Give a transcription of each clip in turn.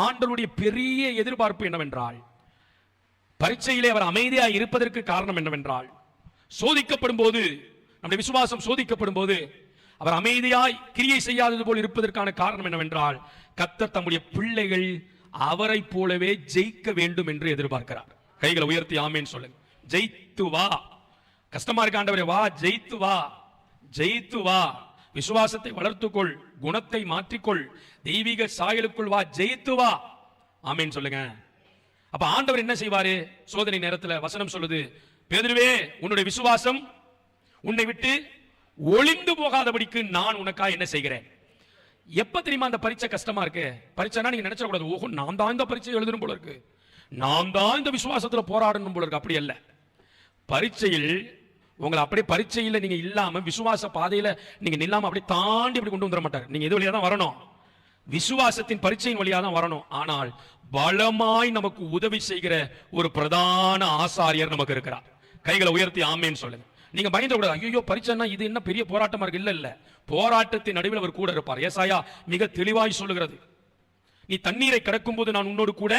ஆண்டவருடைய பெரிய எதிர்பார்ப்பு என்னவென்றால், பரீட்சையிலே அவர் அமைதியாக இருப்பதற்கு காரணம் என்னவென்றால், சோதிக்கப்படும் போது, நம்முடைய விசுவாசம் சோதிக்கப்படும் போது அவர் அமைதியாய் கிரியை செய்யாதது போல் இருப்பதற்கான காரணம் என்னவென்றால், கர்த்தர் தம்முடைய பிள்ளைகள் அவரை போலவே ஜெயிக்க வேண்டும் என்று எதிர்பார்க்கிறார். கைகளை உயர்த்தி ஆமேன் சொல்லுங்க. ஜெயித்து வா. கஷ்டமா இருக்க ஆண்டவரே, வா ஜெயித்து வா, ஜெயித்து வா. விசுவாசத்தை வளர்த்துக்கொள், குணத்தை மாற்றிக்கொள், தெய்வீக சாயலுக்குள் வா, ஜெயித்து வா. ஆமேன் சொல்லுங்க. அப்ப ஆண்டவர் என்ன செய்வாரு? சோதனை நேரத்தில் வசனம் சொல்லுது, பேதுருவே உன்னுடைய விசுவாசம் உன்னை விட்டு ஒளிந்து போகாதபடிக்கு நான் உனக்காக என்ன செய்கிறேன். எப்ப தெரியுமா அந்த பரீட்சை கஷ்டமா இருக்கு? பரீட்சைனா நீங்க நினைச்ச கூடாது, ஓஹோ நான் தான் இந்த பரீட்சை எழுதணும் போல இருக்கு, நான் தான் இந்த விசுவாசத்துல போராடணும் போல இருக்கு. அப்படி அல்ல. பரீட்சையில் உங்களை அப்படியே பரீட்சையில் நீங்க இல்லாம விசுவாச பாதையில நீங்க நில்லாம அப்படியே தாண்டி அப்படி கொண்டு வந்துட மாட்டார். நீங்க எது வழியா தான் வரணும், விசுவாசத்தின் பரீட்சையின் வழியா தான் வரணும். ஆனால் பலமாய் நமக்கு உதவி செய்கிற ஒரு பிரதான ஆசாரியர் நமக்கு இருக்கிறார். கைகளை உயர்த்தி ஆமேன்னு சொல்லுங்க. நீங்க பயந்த கூடாது, ஐயோ பரீட்சைன்னா இது என்ன பெரிய போராட்டமா இருக்கு. இல்ல இல்ல, போராட்டத்தின் நடுவில் அவர் கூட இருப்பார். ஏசாயா மிக தெளிவாய் சொல்லுகிறது, நீ தண்ணீரை கடக்கும் போது நான் உன்னோடு கூட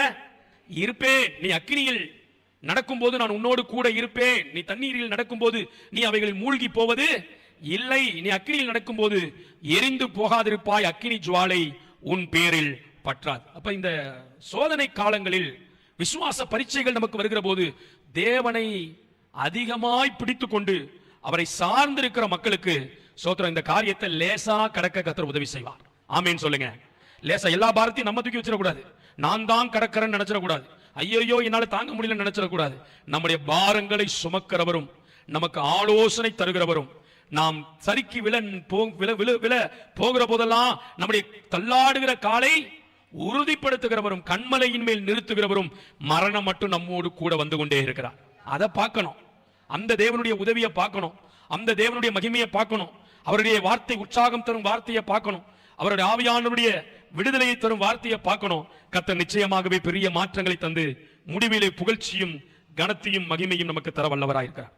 இருப்பேன், நீ அக்கினியில் நடக்கும் போது நான் உன்னோடு கூட இருப்பேன், நீ தண்ணீரில் நடக்கும் போது நீ அவைகளில் மூழ்கி போவது இல்லை, நீ அக்கினியில் நடக்கும் போது எரிந்து போகாதிருப்பாய், அக்கினி ஜுவாலை உன் பேரில் பற்றாது. அப்ப இந்த சோதனை காலங்களில் விசுவாச பரீட்சைகள் நமக்கு வருகிற போது தேவனை அதிகமாய் பிடித்துக் கொண்டு அவரை சார்ந்திருக்கிற மக்களுக்கு சோத்திரம் இந்த காரியத்தை லேசா கடக்க கர்த்தர் உதவி செய்வார். ஆமேன் சொல்லுங்க. லேசா எல்லா பாரத்தையும் நம்ம தூக்கி வச்சிடக்கூடாது, நான் தான் கடக்கிறேன்னு நினைச்சிடக்கூடாது, ஐயோ என்னால தாங்க முடியல நினைச்சிடக்கூடாது. நம்முடைய பாரங்களை சுமக்கிறவரும் நமக்கு ஆலோசனை தருகிறவரும், நாம் சரிக்கு விழ போகிற போதெல்லாம் நம்முடைய தள்ளாடுகிற காலை உறுதிப்படுத்துகிறவரும், கண்மலையின் மேல் நிறுத்துகிறவரும், மரணம் மட்டும் நம்மோடு கூட வந்து கொண்டே இருக்கிறார். அதை பார்க்கணும், அந்த தேவனுடைய உதவியை பார்க்கணும், அந்த தேவனுடைய மகிமையை பார்க்கணும், அவருடைய வார்த்தை உற்சாகம் தரும் வார்த்தையை பார்க்கணும், அவருடைய ஆவியானவருடைய விடுதலையை தரும் வார்த்தையை பார்க்கணும். கர்த்தர் நிச்சயமாகவே பெரிய மாற்றங்களை தந்து முடிவிலே புகழ்ச்சியும் கனத்தையும் மகிமையும் நமக்கு தர வல்லவராயிருக்கிறார்.